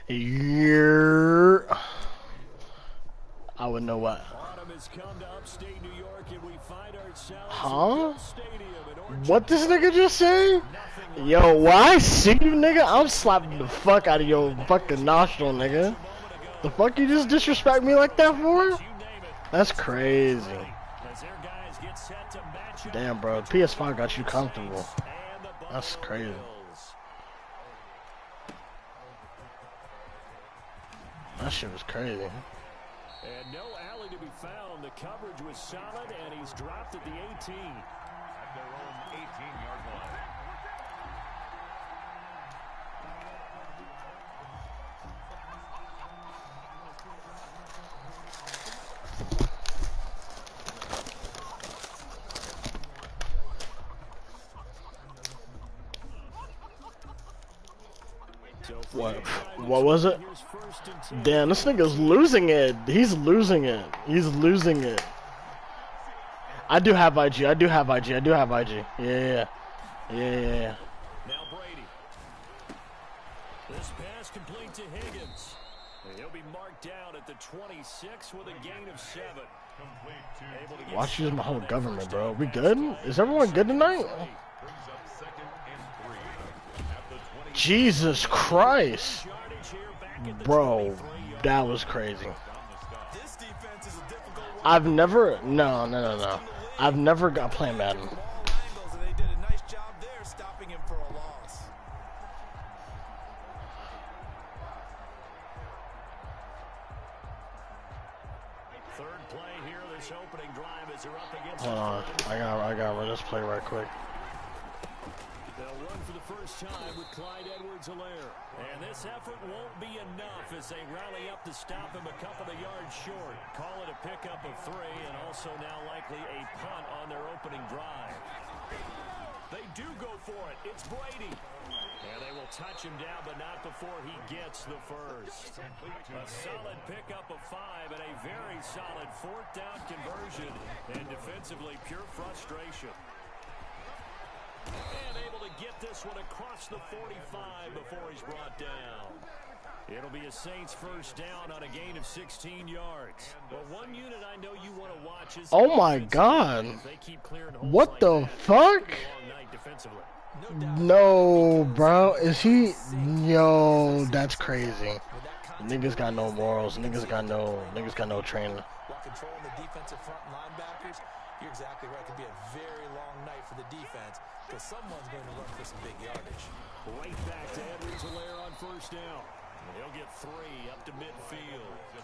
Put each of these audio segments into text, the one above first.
Yeah. I would know what. Huh? What this nigga just say? Yo, what I see you, nigga, I'm slapping the fuck out of your fucking nostril, nigga. The fuck you just disrespect me like that for? That's crazy. Damn, bro. PS4 got you comfortable. That's crazy. That shit was crazy. And no alley to be found. The coverage was solid, and he's dropped at the 18. At their own 18-yard line. What was it? Damn, this nigga's losing it. He's losing it. He's losing it. I do have IG. I do have IG. I do have IG. Yeah. Now Brady. This pass complete to Higgins. He'll be marked down at the 26 with a gain of 7. Watch use my whole government, bro. We good? Is everyone good tonight? Jesus Christ. Bro, that was crazy. I've never, no. I've never got playing Madden. Third play here, this opening drive as they're up against. Hold on, I got run this play right quick. They'll run for the first time with Clyde Edwards-Helaire. And this effort won't be enough as they rally up to stop him a couple of yards short. Call it a pickup of 3 and also now likely a punt on their opening drive. They do go for it. It's Brady. And they will touch him down, but not before he gets the first. A solid pickup of 5 and a very solid 4th down conversion. And defensively, pure frustration. And able to get this one across the 45 before he's brought down. It'll be a Saints first down on a gain of 16 yards. But one unit I know you want to watch is... Oh my God. What the fuck? No, bro. Is he... Yo, that's crazy. Niggas got no morals. Niggas got no training. While controlling the defensive front linebackers, you're exactly right. It could be a very long night for the defense because someone's going to run for some big yardage. Right back to Edwards-Helaire on first down. He'll get 3 up to midfield. The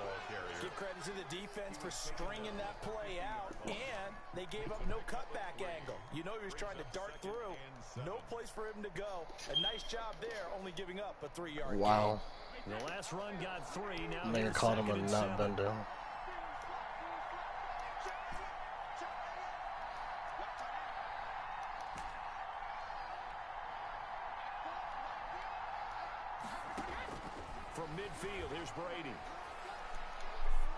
ball carrier. Give credit to the defense for stringing that play out, and they gave up no cutback angle. You know he was trying to dart through. No place for him to go. A nice job there, only giving up a 3-yard Wow. gain. The last run got 3. Now Nigga called him a not done deal. From midfield, here's Brady.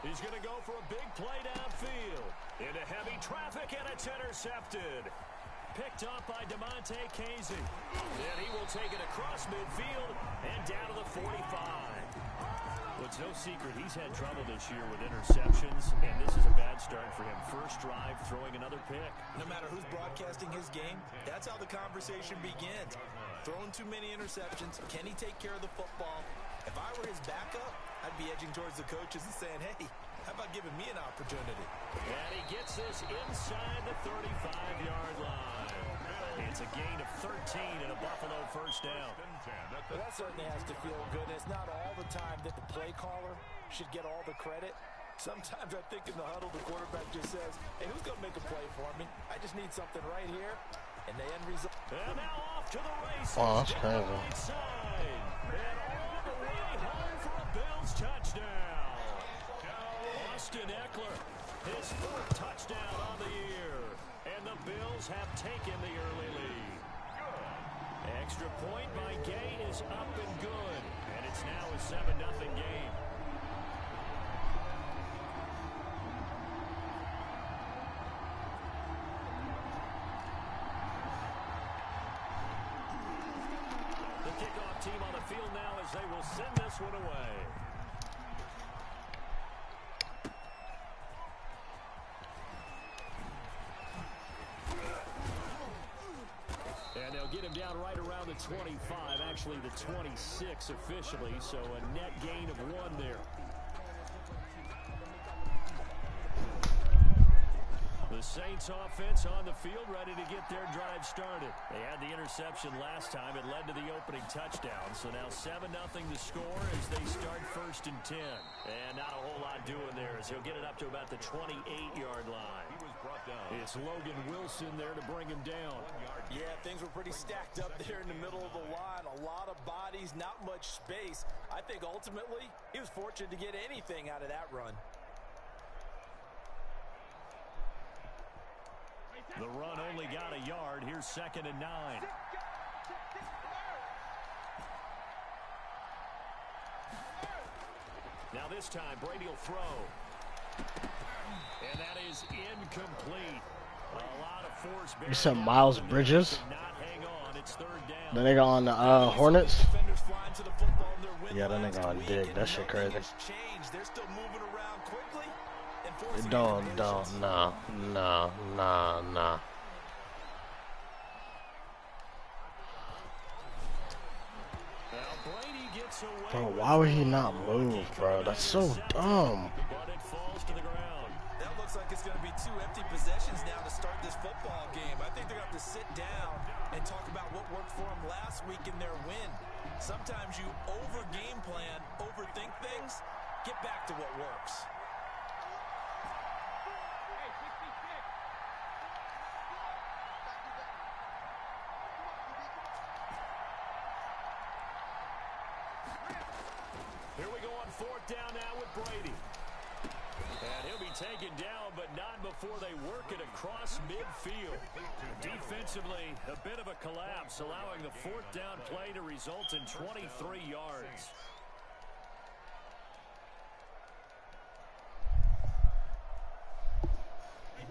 He's going to go for a big play downfield. Into heavy traffic, and it's intercepted. Picked up by DeMonte Casey. And he will take it across midfield and down to the 45. Well, it's no secret he's had trouble this year with interceptions, and this is a bad start for him. First drive, throwing another pick. No matter who's broadcasting his game, that's how the conversation begins. Throwing too many interceptions. Can he take care of the football? If I were his backup, I'd be edging towards the coaches and saying, hey, how about giving me an opportunity? And he gets this inside the 35-yard line. It's a gain of 13 and a Buffalo first down. Well, that certainly has to feel good. It's not all the time that the play caller should get all the credit. Sometimes I think in the huddle, the quarterback just says, hey, who's going to make a play for me? I just need something right here. And the end result. And now off to the races. Oh, that's crazy. And all the way home for a Bills touchdown. Austin Eckler, his 4th touchdown on the year. And the Bills have taken the early lead. Extra point by Gay is up and good. And it's now a 7-0 game. this one away. And they'll get him down right around the 25, actually the 26 officially, so a net gain of 1 there. The Saints offense on the field, ready to get their drive started. They had the interception last time. It led to the opening touchdown. So now 7-0 to score as they start 1st and 10. And not a whole lot doing there as he'll get it up to about the 28-yard line. He was brought down. It's Logan Wilson there to bring him down. Yeah, things were pretty stacked up there in the middle of the line. A lot of bodies, not much space. I think ultimately he was fortunate to get anything out of that run. The run only got a yard. Here's 2nd and 9. Now this time, Brady will throw. And that is incomplete. A lot of force. You said Miles Bridges? Not hang on. It's 3rd down. The nigga on the Hornets? Yeah, that nigga on dig. That shit crazy. They're still moving around quickly. Don't, nah. Bro, why would he not move, bro? That's so dumb. But it falls to the ground. That looks like it's going to be 2 empty possessions now to start this football game. I think they're going to have to sit down and talk about what worked for them last week in their win. Sometimes you over-game plan, overthink things, get back to what works. Here we go on 4th down now with Brady. And he'll be taken down, but not before they work it across midfield. Defensively, a bit of a collapse, allowing the 4th down play to result in 23 yards.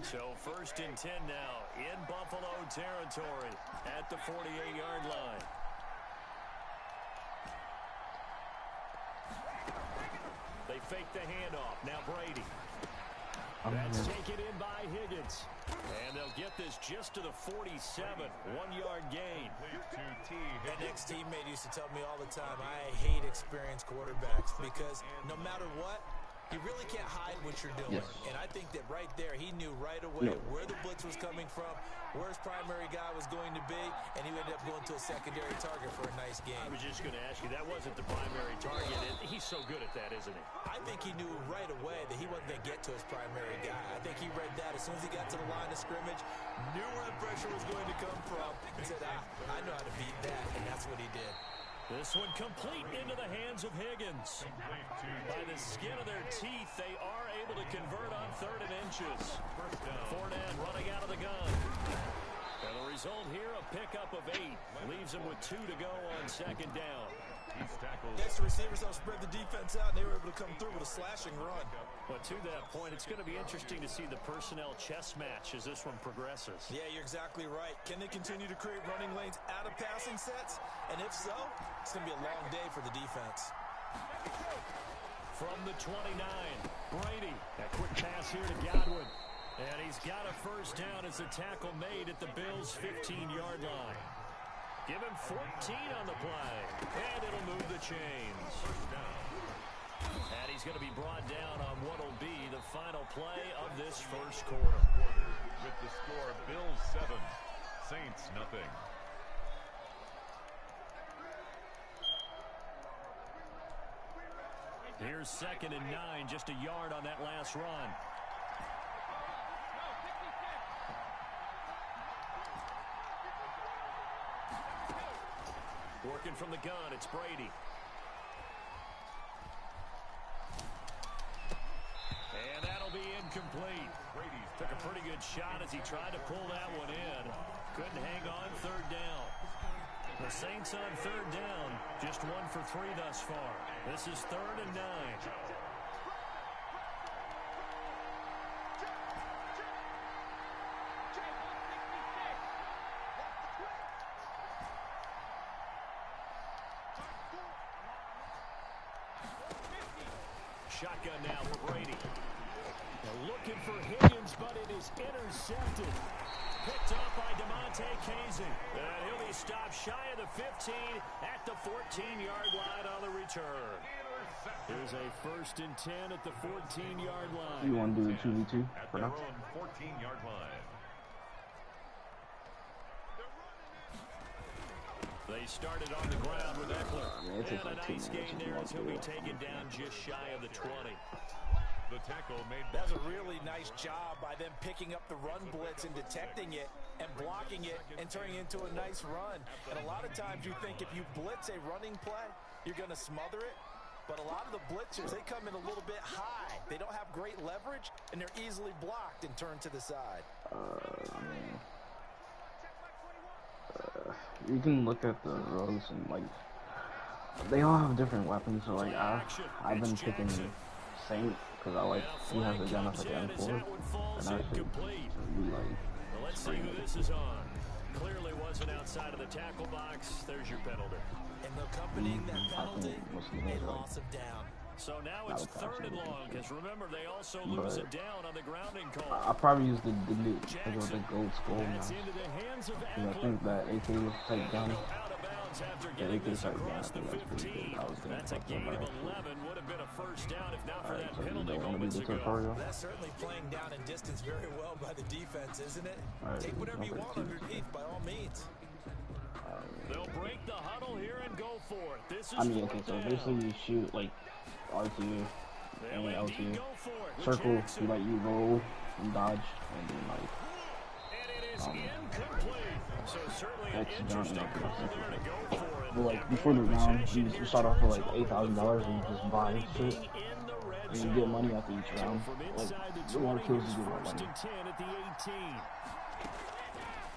So 1st and 10 now in Buffalo territory at the 48-yard line. They fake the handoff. Now Brady. That's taken in by Higgins. And they'll get this just to the 47. 1-yard gain. That next teammate used to tell me all the time, I hate experienced quarterbacks because no matter what, you really can't hide what you're doing. Yeah. And I think that right there, he knew right away where the blitz was coming from, where his primary guy was going to be, and he ended up going to a secondary target for a nice game. I was just going to ask you, that wasn't the primary target, and he's so good at that, isn't he? I think he knew right away that he wasn't going to get to his primary guy. I think he read that as soon as he got to the line of scrimmage, knew where the pressure was going to come from, and said, I know how to beat that, and that's what he did. This one complete into the hands of Higgins. By the skin of their teeth, they are able to convert on 3rd and inches. Fournette running out of the gun. And the result here, a pickup of 8. Leaves him with 2 to go on 2nd down. Next, the receivers don't spread the defense out, and they were able to come through with a slashing run. But to that point, it's going to be interesting to see the personnel chess match as this one progresses. Yeah, you're exactly right. Can they continue to create running lanes out of passing sets? And if so, it's going to be a long day for the defense. From the 29, Brady. That quick pass here to Godwin. And he's got a 1st down as the tackle made at the Bills' 15-yard line. Give him 14 on the play. And it'll move the chains. And he's going to be brought down on what will be the final play of this 1st quarter. With the score, Bills 7, Saints nothing. Here's 2nd and 9, just a yard on that last run. Working from the gun, it's Brady. And that'll be incomplete. Brady took a pretty good shot as he tried to pull that one in. Couldn't hang on 3rd down. The Saints on 3rd down, just 1 for 3 thus far. This is 3rd and 9. Shotgun now for Brady. They're looking for Higgins, but it is intercepted. Picked off by DeMonte Casey. And he'll be stopped shy of the 15 at the 14-yard line on the return. Here's a 1st and 10 at the 14-yard line. You want to do the 2v2 for now? 14-yard line. They started on the ground with Eckler. Yeah, it takes like 2 nice minutes gain if you there want as to he'll do be it. taken down just shy of the 20. The tackle made That was a really nice job by them picking up the run blitz and detecting it and blocking it and turning it into a nice run. And a lot of times you think if you blitz a running play, you're going to smother it. But a lot of the blitzers, they come in a little bit high. They don't have great leverage, and they're easily blocked and turned to the side. You can look at the rows and like they all have different weapons. So like I've been picking Saint because I like he has a gun off like M4, and I should be like. Let's see who this is on. Clearly wasn't outside of the tackle box. There's your penalty. And accompanying that penalty, a loss of down. So now it's 3rd and long, because remember, they also lose it down on the grounding call. I'll probably use the gold skull now. That's into the hands of I think that AK was type down. out of bounds after Yeah, getting AK this type down. across the 15. That's a gain of 11. Would have been a 1st down if not for that penalty moments ago. That's certainly playing down in distance very well by the defense, isn't it? Take whatever you want underneath, by all means. They'll break the huddle here and go for it. This is okay, so basically you shoot like R2 and L2. Circle, you roll and dodge, and then like X jump and But like before the round, you start off with like $8,000 and you just buy shit. And you get money after each round. Like the more kills you get more money.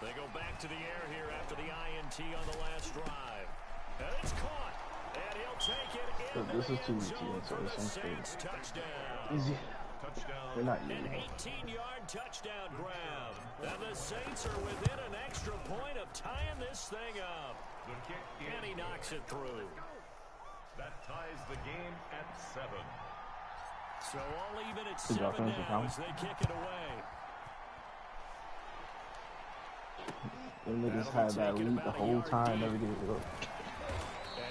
They go back to the air here after the INT on the last drive. And it's caught. And he'll take it in. So this is 2v2, so it's Saints touchdown. easy. They're not easy. An 18-yard touchdown grab. And the Saints are within an extra point of tying this thing up. the kick in. And he knocks it through. That ties the game at 7. So all even at Good 7 job, Francis, now Tom. as they kick it away. Them niggas had that lead the whole time, never did it. And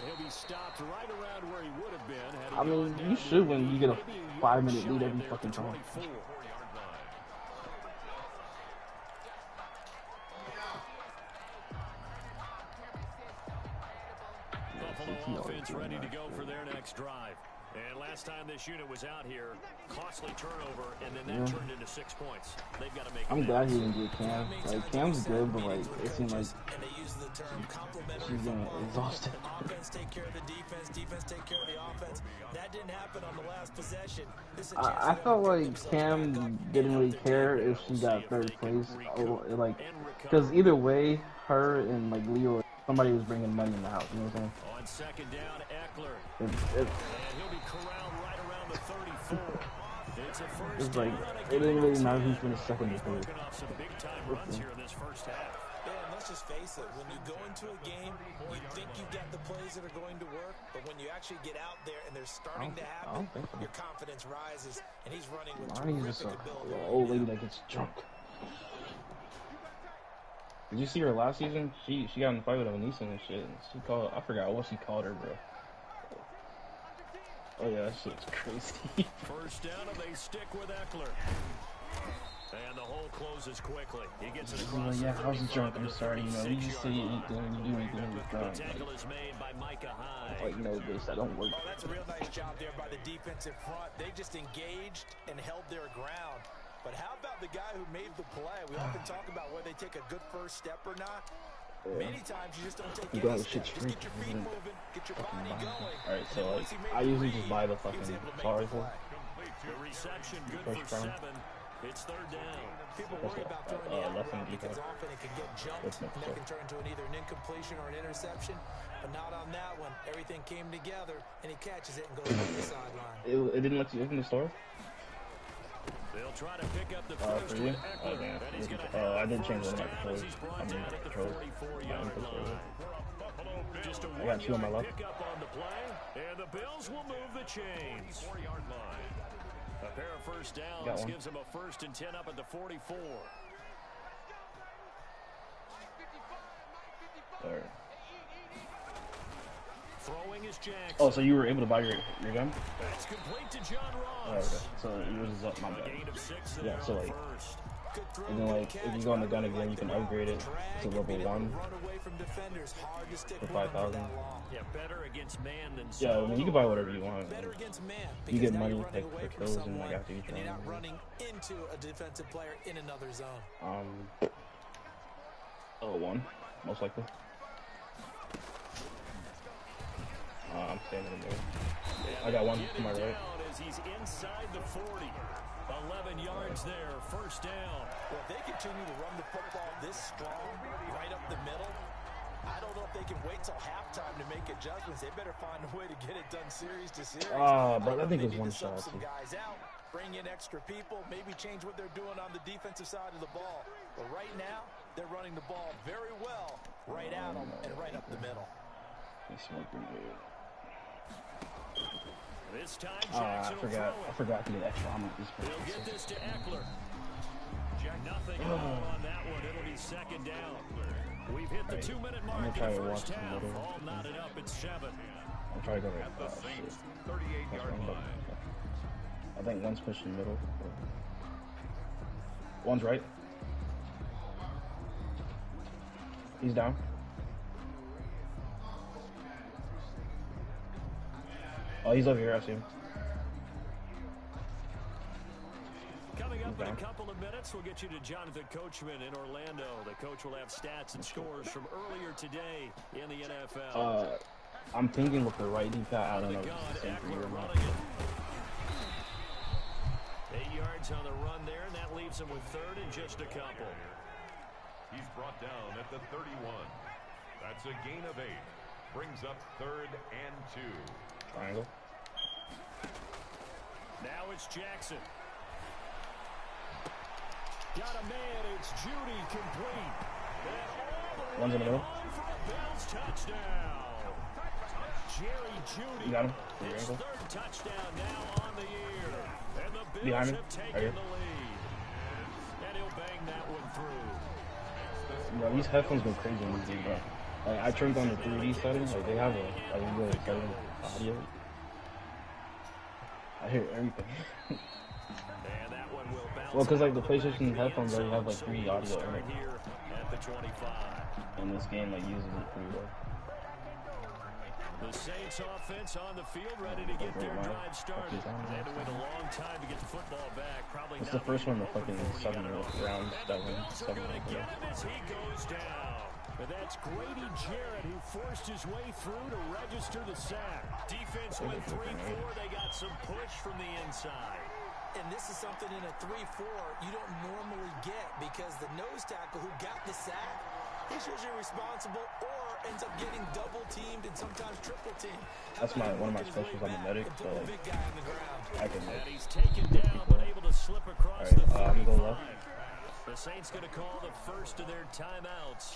he'll be stopped right around where he would have been. Had he I mean, gone you down should when you get a maybe yard 5-minute shy lead of every there fucking at the time. 24. 4-yard line. Buffalo offense ready to go for their next drive. And last time this unit was out here, costly turnover, and then that turned into 6 points. They've got to make I'm it glad he didn't get Cam. Like, Cam's good, but like, it seemed like And they use the term complementary she's getting football. exhausted. Offense take care of the defense, defense take care of the offense. That didn't happen on the last possession. This is a chance I for felt them to pick like themselves back Cam up. didn't really care if she got 3rd place. Or, like, because either way, her and like Leo, somebody was bringing money in the house. You know what I'm saying? on 2nd down, Eckler. It, And he'll be corralled right around the 34. It's a first it's like down on a it didn't really matter who given finished second or He's third. broken off some big-time runs here in this first half. Yeah, and let's just face it, when you go into a game, you think you've got the plays that are going to work, but when you actually get out there and they're starting to happen, think so. your confidence rises, and he's running with Lonnie's just terrific ability. a old lady that gets drunk. Did you see her last season? She got in a fight with Anissa and shit. And she called, I forgot what she called her, bro. Oh yeah, that shit's crazy. First down, and they stick with Eckler. And the hole closes quickly. He gets it She's across like, yeah, I was the drunk. 35 I'm to sorry. You know, you just say 36-yard line. anything, you do anything with The drunk. tackle is made by Micah Hyde. Like, you know, this that don't work. Oh, that's a real nice job there by the defensive front. They just engaged and held their ground. But how about the guy who made the play? We often talk about whether they take a good first step or not. Many times you just don't take You any got steps. shit's Just free. get your feet moving, get your body going. Alright, so And like, once he made I the usually read, just buy the he was fucking able to make car the rifle. play. The reception good First for down. 7. It's 3rd down. People worry about throwing the out left route hand because defense. often it can get jumped Left hand and that can turn into either an incompletion or an interception. But not on that one. Everything came together and he catches it and goes to the sideline. It didn't let you open the store? They'll try to pick up the first for you? with Eckler. Oh, yeah. And he's gonna I have did change first one of my down as controls. he's brought I mean, down at the controls. 44-yard line. Just a I got 2 on my left. pickup on the play, and the Bills will move the chains. 4-yard line. A pair of first downs gives them a 1st and 10 up at the 44. There. Throwing is Jackson. Oh, so you were able to buy your gun? That's complete to John Oh, Ross. okay. So yours is up, my bad. Gain of 6 Yeah, so like, first. and then like, if you go on the gun again, you can upgrade it to level 1 for 5,000. Yeah, better against man than Yeah, I mean, you can buy whatever you want. Better Like, against man. you get money running like, away for from kills and someone, like after each and you're not round. running into a defensive player in another zone. 1, most likely. I'm staying in the middle. I got 1 to my right. As he's inside the 40. 11 yards there, first down. Well, if they continue to run the football this strong, right up the middle, I don't know if they can wait till halftime to make adjustments. They better find a way to get it done series to series. But I think it was one shot. Some guys out, bring in extra people, maybe change what they're doing on the defensive side of the ball. But right now, they're running the ball very well, right at them and right up the middle. This time, I forgot to get extra. I'm at this point. He'll get this to Eckler. Nothing on that one. It'll be 2nd down. We've hit the 2-minute mark in the first half. All knotted up at 7. I'm trying to go right. The Saints 38-yard line. I think one's pushing middle. One's right. He's down. Oh, he's over here. I see him. Coming up in a couple of minutes, we'll get you to Jonathan Coachman in Orlando. The coach will have stats and scores from earlier today in the NFL. I'm thinking with the right deep I don't know if it's the same for you or not. 8 yards on the run there, and that leaves him with 3rd and just a couple. He's brought down at the 31. That's a gain of 8. Brings up 3rd and 2. Triangle. Now it's Jackson. Got a man, it's Judy complete. And One's in the middle. for a Bills touchdown. Jerry Judy. You got him. His 3rd touchdown now on the year. And the Bills Behind me. have taken Right here. the lead. And he'll bang that one through. Bro, these headphones go crazy in this game, bro. Like, I turned on the 3D settings. Like, they have a really exciting audio. I hear everything. And that one will bounce. Well, because, like, the PlayStation headphones already have, like, 3D audio in it. Here at the 25. And this game, like, uses it pretty well. The Saints offense on the field, ready to get their drive started. They had to wait a long time to get the football back. Probably It's the first one in the fucking 7 rounds that went 7 rounds. get him as he goes down. And that's Grady Jarrett who forced his way through to register the sack. Defense went 3-4. They got some push from the inside. And this is something in a 3-4 you don't normally get because the nose tackle who got the sack, he's usually responsible or ends up getting double teamed and sometimes triple teamed. That's one of my specials. I'm a medic, so like, I can And like he's taken down, but able to slip across the 35. I'm gonna go left. The Saints going to call the first of their timeouts.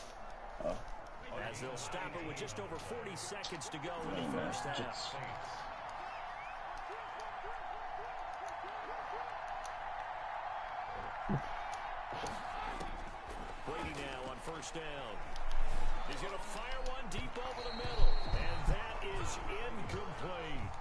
As they'll stop it with just over 40 seconds to go in the first half. Brady now on first down. He's going to fire one deep over the middle. And that is incomplete.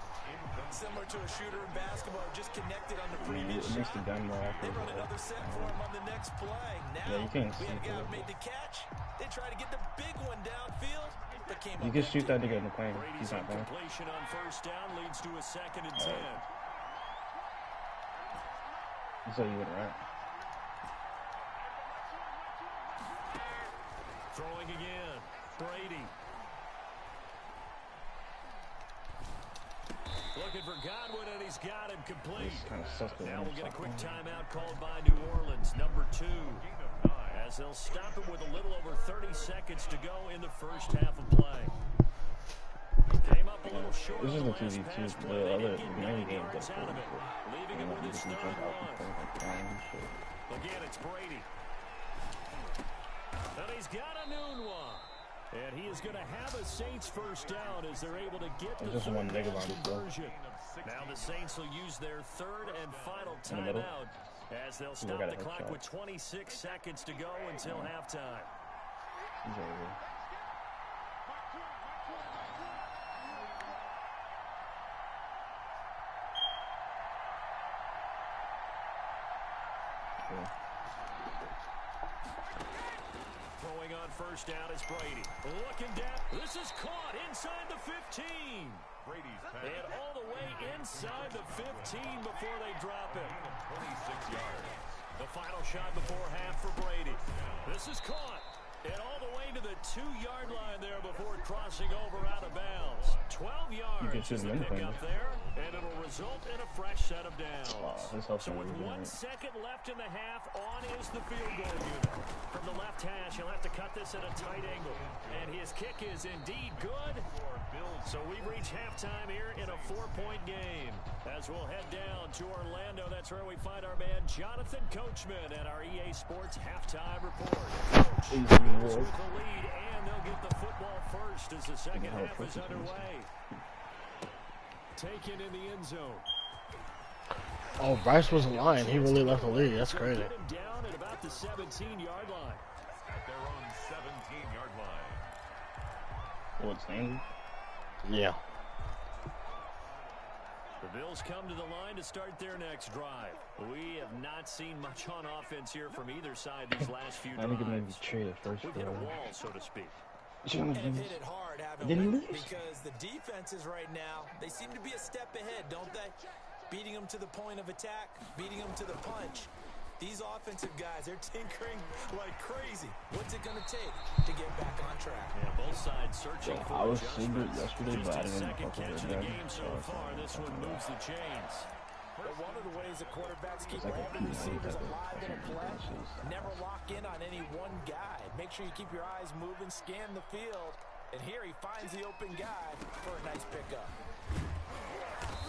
Similar to a shooter in basketball, just connected on the it previous makes the shot. gun more They accurate. run another set for him on the next play. Now, Yeah, you can't we had a see guy it. who made the catch. They try to get the big one downfield, but came You up can shoot that empty. nigga in the plane. Brady's He's not there. incompletion on first down leads to a 2nd and 10. So you went right. Throwing again. Brady. Looking for Godwin, and he's got him complete. It's kind of suspect. Now we'll get a quick timeout called by New Orleans, number 2. As they'll stop it with a little over 30 seconds to go in the first half of play. Came up a little short. This is on the last 2v2. pass play. The They other didn't get many many games yards that's out of pretty it, cool. leaving You him know, with you his can 3rd jump out and and play like flying and shit. Again, it's Brady. And he's got a noon one. And he is going to have a Saints first down as they're able to get the just one negative on conversion. Now the Saints will use their third and final timeout as they'll stop the clock with 26 seconds to go until halftime. Throwing on first down is Brady. Looking down. This is caught inside the 15. Brady's pass. And all the way inside the 15 before they drop it. 26 yards. The final shot before half for Brady. This is caught. And all the way to the 2-yard line there before crossing over out of bounds. 12 yards is the pickup there, and it'll result in a fresh set of downs. So with 1 second left in the half, on is the field goal unit. From the left hash, he'll have to cut this at a tight angle. And his kick is indeed good. So we've reached halftime here in a 4-point game. As we'll head down to Orlando, that's where we find our man Jonathan Coachman at our EA Sports Halftime Report. Coach with the lead, and they'll get the football first as the second half is underway. Taken in the end zone. Oh, Bryce was lying. He really left the league. That's crazy. Get him down at about the 17-yard line. At their own 17-yard line. What's name? Yeah. The Bills come to the line to start their next drive. We have not seen much on offense here from either side these last few drives. I think it may be traded first. We've hit a wall, so to speak. And have hit it hard, haven't we? Because the defenses right now, they seem to be a step ahead, don't they? Beating them to the point of attack, beating them to the punch. These offensive guys, they're tinkering like crazy. What's it going to take to get back on track? Yeah, both sides searching for I was seeing it yesterday, but I just didn't second catch of the game so far. This one moves the chains. But one of the ways the quarterbacks keep all the receivers alive in a play, never lock in on any one guy. Make sure you keep your eyes moving, scan the field. And here he finds the open guy for a nice pickup.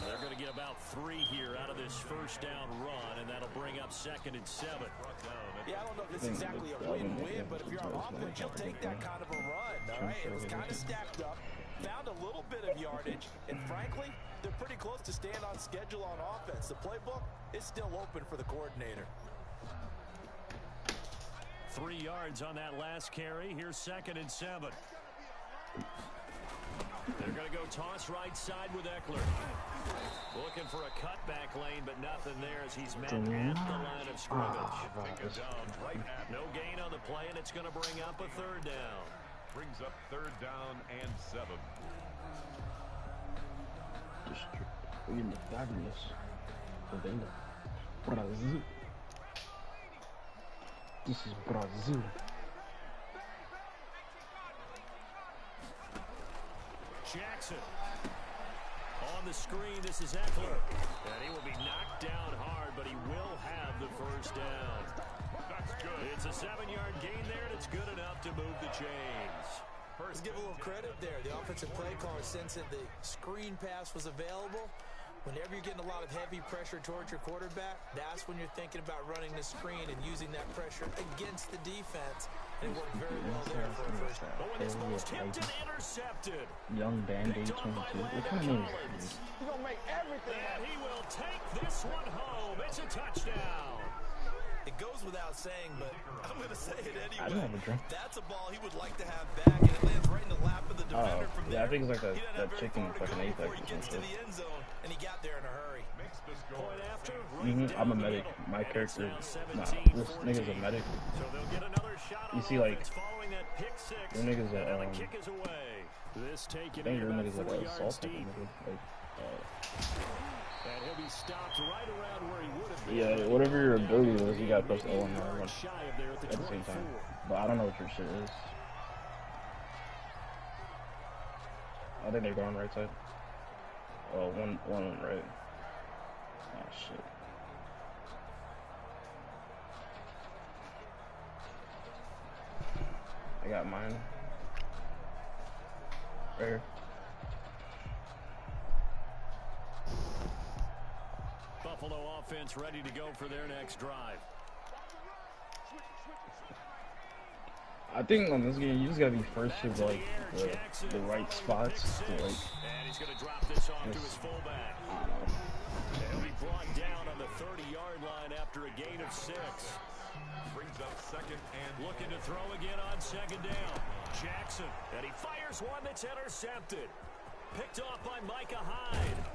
They're going to get about 3 here out of this first down run, and that'll bring up 2nd and 7. Yeah, I don't know if it's exactly a win-win, but if you're on offense, you'll take that kind of a run, all right? It was kind of stacked up, found a little bit of yardage, and frankly, they're pretty close to staying on schedule on offense. The playbook is still open for the coordinator. 3 yards on that last carry. Here's 2nd and 7. They're going to go toss right side with Eckler. Looking for a cutback lane, but nothing there as he's met at the line of scrimmage. No gain on the play, and it's going to bring up a 3rd down. Brings up 3rd down and 7. We're in the fabulous. Brazil. This is Brazil. Jackson. On the screen, this is Eckler. And he will be knocked down hard, but he will have the first down. That's good. It's a 7-yard gain there, and it's good enough to move the chains. Let's give a little credit there. The offensive play caller sensed that the screen pass was available. Whenever you're getting a lot of heavy pressure towards your quarterback, that's when you're thinking about running the screen and using that pressure against the defense. And it worked very well there for a first down. But when this ball's tipped and intercepted. Young Band-Aid 22. What kind of name is this? He's going to make everything And he will take this one home. It's a touchdown. It goes without saying, but I'm going to say it anyway. I don't have a drink. That's a ball he would like to have back, and it lands right in the lap of the defender from there. Yeah, I think it's like that chicken fucking before apex he or gets to something. the end zone, and he got there in a hurry. Makes the score. Point after, I'm a medic. My character, this nigga's a medic. So they'll get another shot You on see, like, offense following that pick six. your niggas that, And the kick is away. This I taken think in your about niggas 4 like yards assault deep. nigga. And he'll be stopped right around where he would have been. Yeah, whatever your ability is, you gotta press L1 Yards R1 shy of there at the at the same 24. time. But I don't know what your shit is. I think they're going right side. Oh, one went right. Oh shit. I got mine. Right here. Buffalo offense ready to go for their next drive. I think on this game, you just gotta be first to like the right spots to like. And he's going to drop this off to his fullback. I don't know. He'll be brought down on the 30-yard line after a gain of 6. Brings up second and Looking to throw again on second down. Jackson, and he fires one that's intercepted. Picked off by Micah Hyde.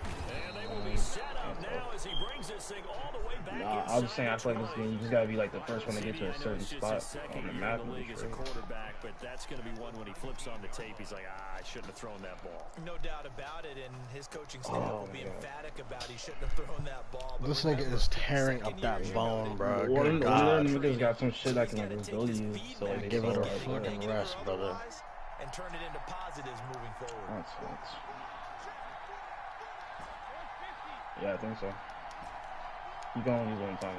And they will be set up now as he brings this thing all the way back inside. I was saying I feel like this game you just gotta be like the first one to get to a certain spot on the map. In the league as a quarterback, but that's going to be one when he flips on the tape. He's like, I shouldn't have thrown that ball. No doubt about it, and his coaching staff will be emphatic about he shouldn't have thrown that ball. This nigga is tearing up that bone, bro. Good One God. niggas got some shit that can like rebuild you, so like Give it a fucking rest, brother. And turn it into positives moving forward. That's yeah, I think so. You can only use one time.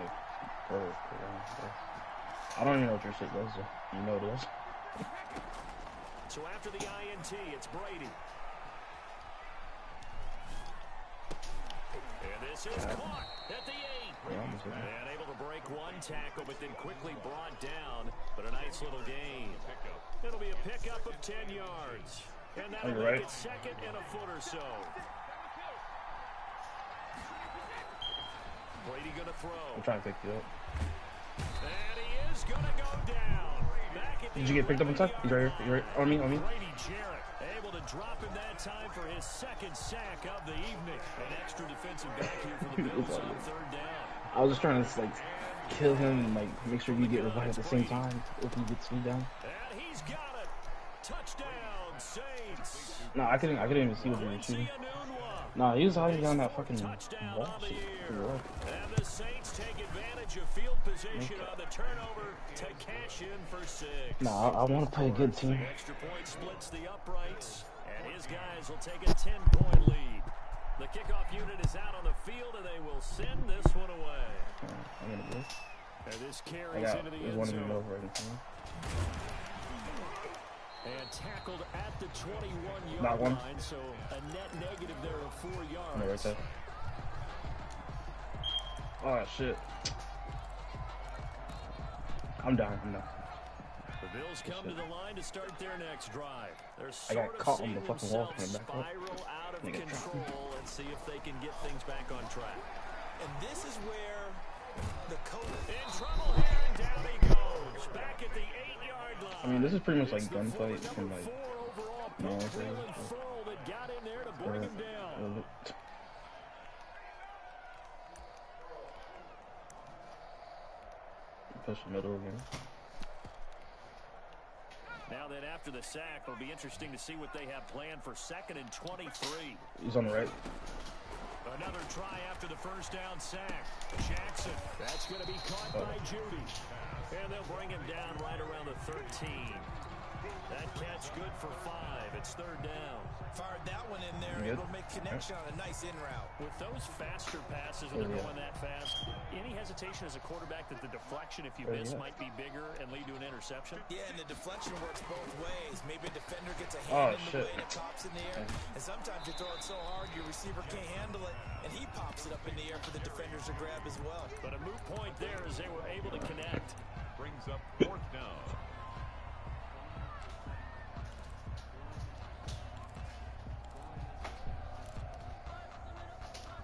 I don't even know what your shit does. You know this. So after the INT, it's Brady. And this is caught at the 8. And able to break one tackle, but then quickly brought down. But a nice little gain. It'll be a pickup of 10 yards. And that'll make it second and a foot or so. Brady gonna throw. I'm trying to pick you up. And he is gonna go down. Back at Did you get picked up on top? He's right here. You're right. On me. Brady Jarrett able to drop him that time for his second sack of the evening. An extra defensive back here for the Bills on third down. I was just trying to like kill him and like make sure you get revived at the same time if he gets me down. And he's got it. Touchdown, Saints. No, I couldn't even see what he was shooting. Nah, he was hiding down that fucking wall shit. And the Saints take advantage of field position on the turnover to cash in for 6. Nah, I want to play a good team. Extra point splits the uprights, and his guys will take a 10-point lead. The kickoff unit is out on the field, and they will send this one away. I'm gonna go. And this carries into the end zone. And tackled at the 21-yard line, so a net negative there of 4 yards. No, right there. Oh, shit. I'm down. The Bills come to the line to start their next drive. They're I got caught on the fucking wall coming back up. Spiral out of control and see if they can get things back on track. And this is where the coach in trouble here, and down he goes. Back at the 8-yard line. I mean, this is pretty much like gunfight from like. No, that got in there to bring him down. Push the middle again. Now then, after the sack, it'll be interesting to see what they have planned for 2nd and 23. He's on the right. Another try after the first down sack. Jackson, that's going to be caught by Judy. And they'll bring him down right around the 13. That catch good for 5. It's 3rd down. Fired that one in there. Able to make connection on a nice in route. With those faster passes, when they're going that fast, any hesitation as a quarterback that the deflection, if you miss, might be bigger and lead to an interception? Yeah, and the deflection works both ways. Maybe a defender gets a hand in the way and it pops in the air. And sometimes you throw it so hard your receiver can't handle it, and he pops it up in the air for the defenders to grab as well. But a moot point there as they were able to connect. Brings up 4th down.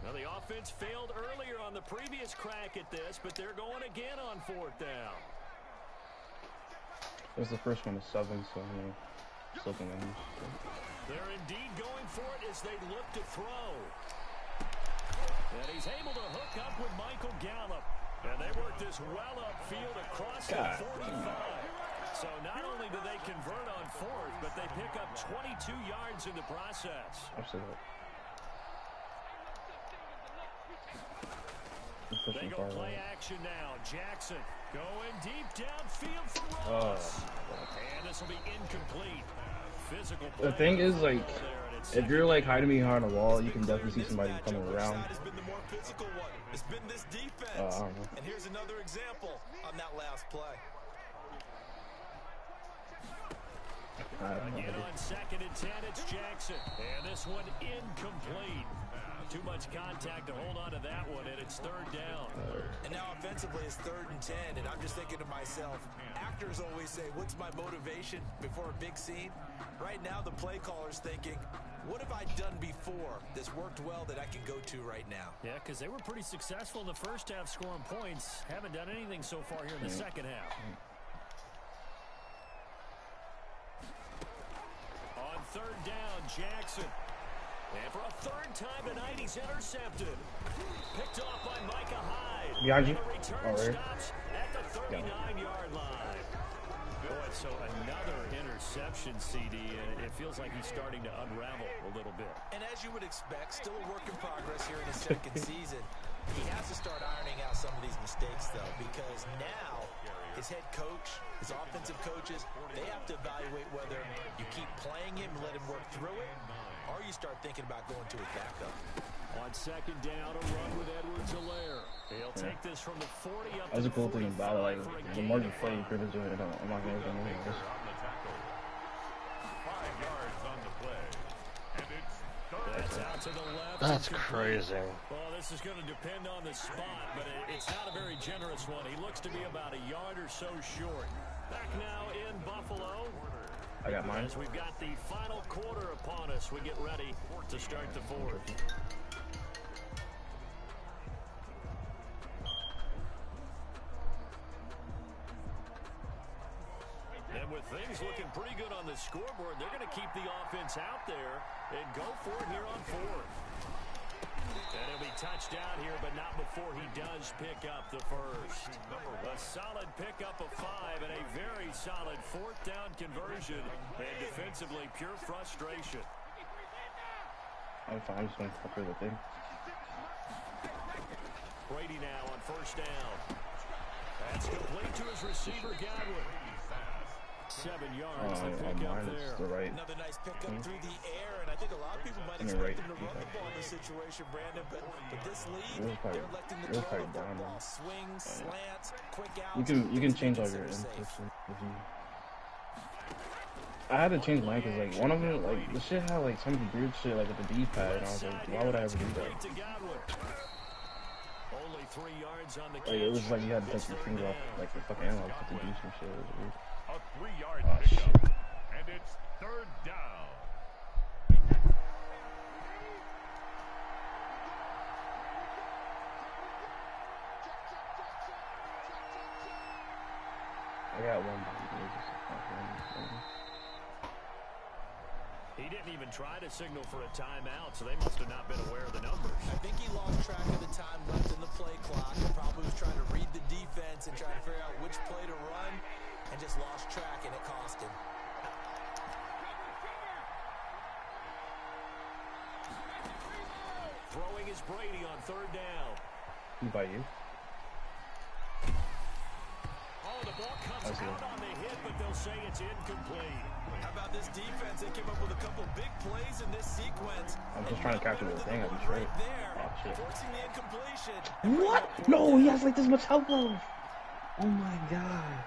Now the offense failed earlier on the previous crack at this, but they're going again on 4th down. It was the first one to 7, so you know, still can manage. They're indeed going for it as they look to throw. And he's able to hook up with Michael Gallup. And they work this well upfield across the 45. So not only do they convert on 4th, but they pick up 22 yards in the process. Absolutely. They go play action now. Jackson going deep downfield for Ross. And this will be incomplete. Physical play. The thing is, like, if you're like hiding behind a wall, you can definitely see somebody coming around. It's been the more physical one. It's been this defense. I don't know. And here's another example on that last play. Again on 2nd and 10, it's Jackson. And this one incomplete. Too much gets contact to hold on to that one, and it's third down. And now offensively it's 3rd and 10, and I'm just thinking to myself, actors always say, what's my motivation before a big scene? Right now the play caller's thinking, what have I done before that's worked well that I can go to right now? Yeah, because they were pretty successful in the first half scoring points. Haven't done anything so far here in the second half. On 3rd down, Jackson. And for a 3rd time tonight, he's intercepted. Picked off by Micah Hyde. Behind you. And the return stops at the 39-yard line. Boy, so another interception, CD, and it feels like he's starting to unravel a little bit. And as you would expect, still a work in progress here in his 2nd season. He has to start ironing out some of these mistakes, though, because now his head coach, his offensive coaches, they have to evaluate whether you keep playing him and let him work through it, or you start thinking about going to his backup. On 2nd down, a run with Edwards-Helaire. He'll take this from the 40 up to That's a the cool thing about it. Like, the more you play, gain. you're pretty doing it. I'm not going to do it. 5 yards on the play. And it's That's out to the left. That's crazy. Well, this is going to depend on the spot, but it's not a very generous one. He looks to be about a yard or so short. Back now in Buffalo. I got mine. As we've got the final quarter upon us, we get ready to start the 4th. And with things looking pretty good on the scoreboard, they're going to keep the offense out there and go for it here on 4th. And he'll be touched out here, but not before he does pick up the first. A solid pickup of 5 and a very solid 4th down conversion. And defensively, pure frustration. I'm fine. I'm just going to cover the thing. Brady now on 1st down. That's complete to his receiver, Godwin. 7 yards to pick up there. The right. Another nice pickup through the air, and I think a lot of people might In the expect right. him to run the ball in this situation, Brandon, but this lead, probably- they're electing to it was throw the probably down football. there. Swings, slants, quick outs. You can change all things your that are inputs safe. if you. I had to change mine because like one of them, like the shit had like some weird shit like with the D-pad, and I was like, why would I ever do that? Only 3 yards on the Like it was like you had to take your finger off like the fucking analog to do some shit. It was weird. a 3-yard Oh shit. pickup. And it's 3rd down. I got one. He didn't even try to signal for a timeout, so they must have not been aware of the numbers. I think he lost track of the time left in the play clock. He probably was trying to read the defense and trying to figure out which play to run, and just lost track, and it cost him. Throwing is Brady on 3rd down. Who by you? Oh, the ball comes out on the hit, but they'll say it's incomplete. How about this defense? They came up with a couple big plays in this sequence. I'm just trying to capture the thing. I'm just right. There, Oh shit. forcing the incompletion. What? No, he has like this much health left. Oh my god.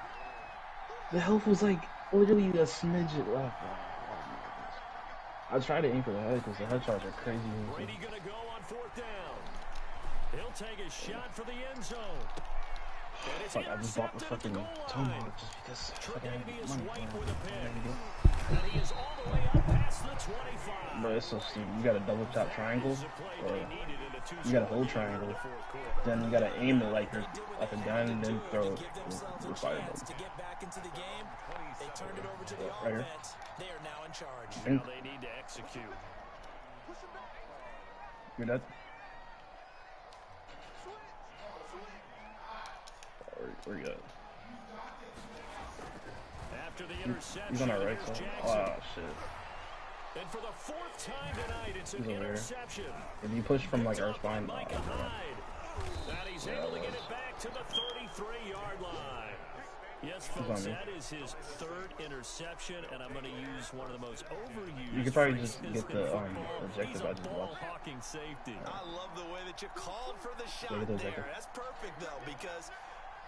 The health was like literally a smidge left. Oh my goodness. I tried to aim for the head because the headshots are crazy. Brady gonna go on 4th down. He'll take a shot for the end zone. And it's Fuck, I just bought the intercepted fucking at the goal line. tomahawk just because fucking Tre'Davious money. White with a pick. And he is all the way up past the 25. Bro, it's so stupid. You gotta double tap triangle, or you gotta hold triangle, then you gotta aim it like you're at the gun, and then throw it with fire button. To get back into the game, they turned it over to the Right here. offense. They are now in charge. Now they need to execute. You're dead? Where you at? After the interception, He's on our right here's side. Jackson. Oh shit. And for the 4th time tonight, it's an He's over here. interception. If you push from like our spine, Micah Hyde. And he's able to get it back to the 33-yard line. Yes, folks, that is his 3rd interception, and I'm going to use one of the most overused. You could probably just phrases get the in football. objective He's by a just ball-hawking safety. I love the way that you called for the shot Look at those there. records. That's perfect, though, because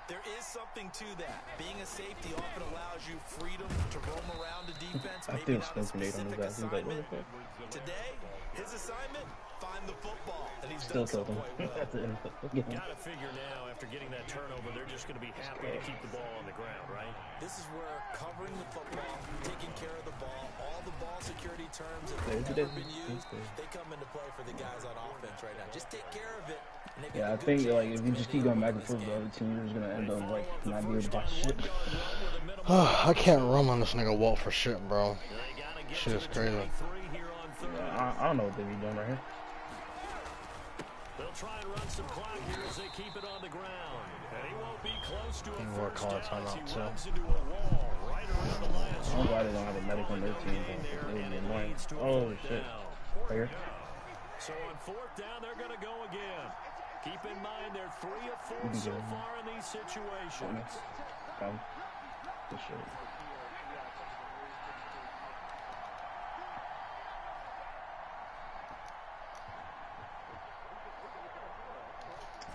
there is something to that. Being a safety often allows you freedom to roam around the defense. I Maybe think not a Smoke Grenade on his specific ass. He's like, what assignment. the fuck? Today, his assignment, find the football. And Still killed him. That's it. Got to figure now, after getting that turnover, they're just going to be happy to keep the ball on the ground, right? This is where covering the football, taking care of the ball, all the ball security terms that have There's never been used, they come into play for the guys on offense right now. Just take care of it. Yeah, I think like if you just keep going back and forth, the other team is gonna end up like not being able to buy shit. I can't run on this nigga Walt for shit, bro. Shit is crazy. Yeah, I don't know what they be doing right here. They'll try and run some clock here as they keep it on the ground. And he won't be close to a Work first hard down time as out he too. runs into a wall right around the last. I'm glad they don't have a medic on their team. They would be annoying. Oh shit! Right here. So on fourth down, they're going to go again. Keep in mind they're 3 of 4 so far in these situations. Good shit.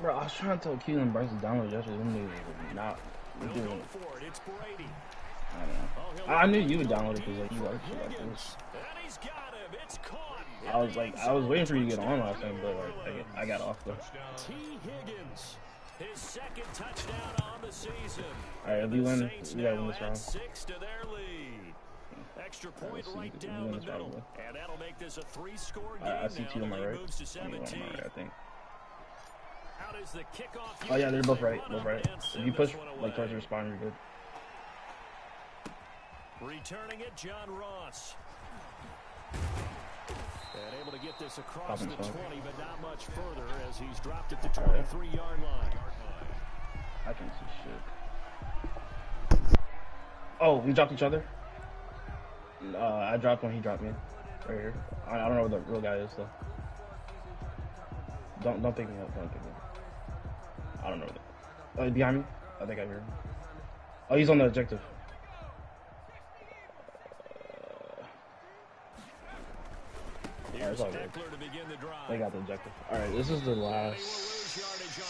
Bro, I was trying to tell Keelan Bryce to download yesterday. Them niggas would not. They'll go for it. It's Brady. I don't know. I knew you would download it because like you like shit like this. And he's got him. It's caught. I was waiting for you to get on last time, but like I got off though. T. Higgins, his second touchdown on the season. All right, if you win, we gotta win this round. 6 to their lead. Extra point right down the middle, and that'll make this a 3-score game. I see 2 on my right. Moves to 1 on 17. my right, I think. Out is the kickoff. Oh yeah, they're both right. Both right. If you push like towards your spine, you're good. Returning it, John Ross. And able to get this across the 20, but not much further as he's dropped at the 23-yard line. I can see shit. Oh, we dropped each other? I dropped when he dropped me. Right here. I don't know where the real guy is though. Don't pick me up. Don't pick me up. I don't know. Oh, behind me? I think I hear him. Oh, he's on the objective. It's all good. They got the objective. Alright, this is the last.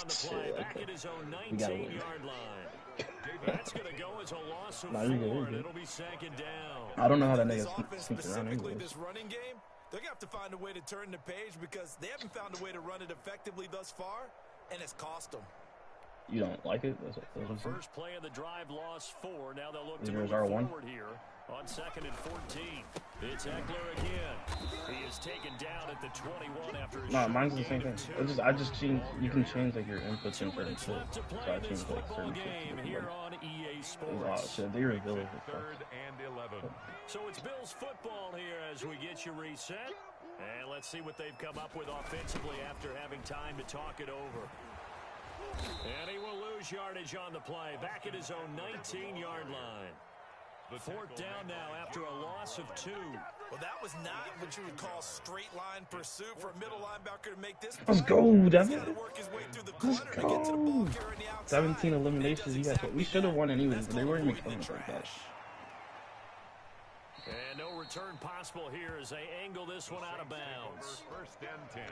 Shit, okay. We gotta win. That's going to go as a loss of 4, and it'll be second down. I don't know how that nigga sneaks around Specifically anyways. this running game, they're going to have to find a way to turn the page because they haven't found a way to run it effectively thus far, and it's cost them. You don't like it? That's what First play of the drive, lost 4. Now they'll look to Here's move R1. forward here on 2nd and 14. It's Eckler again. He is taken down at the 21 after his No, mine's the same thing. I just change. You can change like your inputs in certain shit. So I changed like certain game shit. here on EA Sports. Oh shit, they revealed it. 3rd and 11. So it's Bills football here as we get you reset. And let's see what they've come up with offensively after having time to talk it over. And he will lose yardage on the play. Back at his own 19-yard line. 4th down now after a loss of 2. Well, that was not what you would call straight line pursuit for a middle linebacker to make this. Let's go, Devin. Let's go. 17 eliminations. You guys, we should have won anyways, but they weren't even coming like that. And no return possible here as they angle this one out of bounds. 1st and 10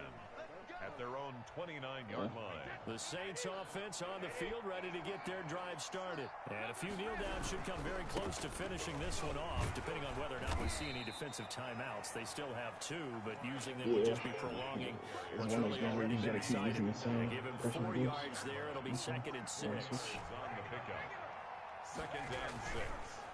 at their own 29-yard line. The Saints offense on the field ready to get their drive started. And a few kneel downs should come very close to finishing this one off, depending on whether or not we see any defensive timeouts. They still have 2, but using them would just be prolonging what's really already been exciting. Give him 4 yards there. It'll be 2nd and 6. On the pickup. 2nd and 6.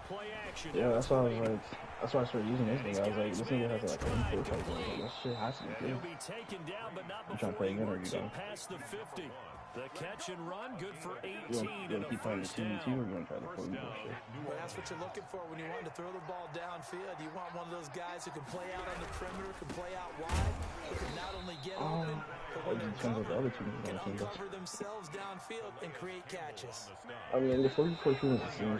Play action. Yeah, that's why I was like, that's why I started using this nigga. I was like, this nigga has like an input type thing. Like, that shit has to be good. He'll be taken down, but not You trying to play again or you done? past the 50. The catch and run, good for 18. You wanna keep playing the CBT or you wanna try the 40 bullshit? Well, that's what you're looking for when you want to throw the ball downfield. You want one of those guys who can play out on the perimeter, can play out wide, who can not only get open, but when they're covered, can uncover themselves downfield and create catches. I mean, the 40-42 is the same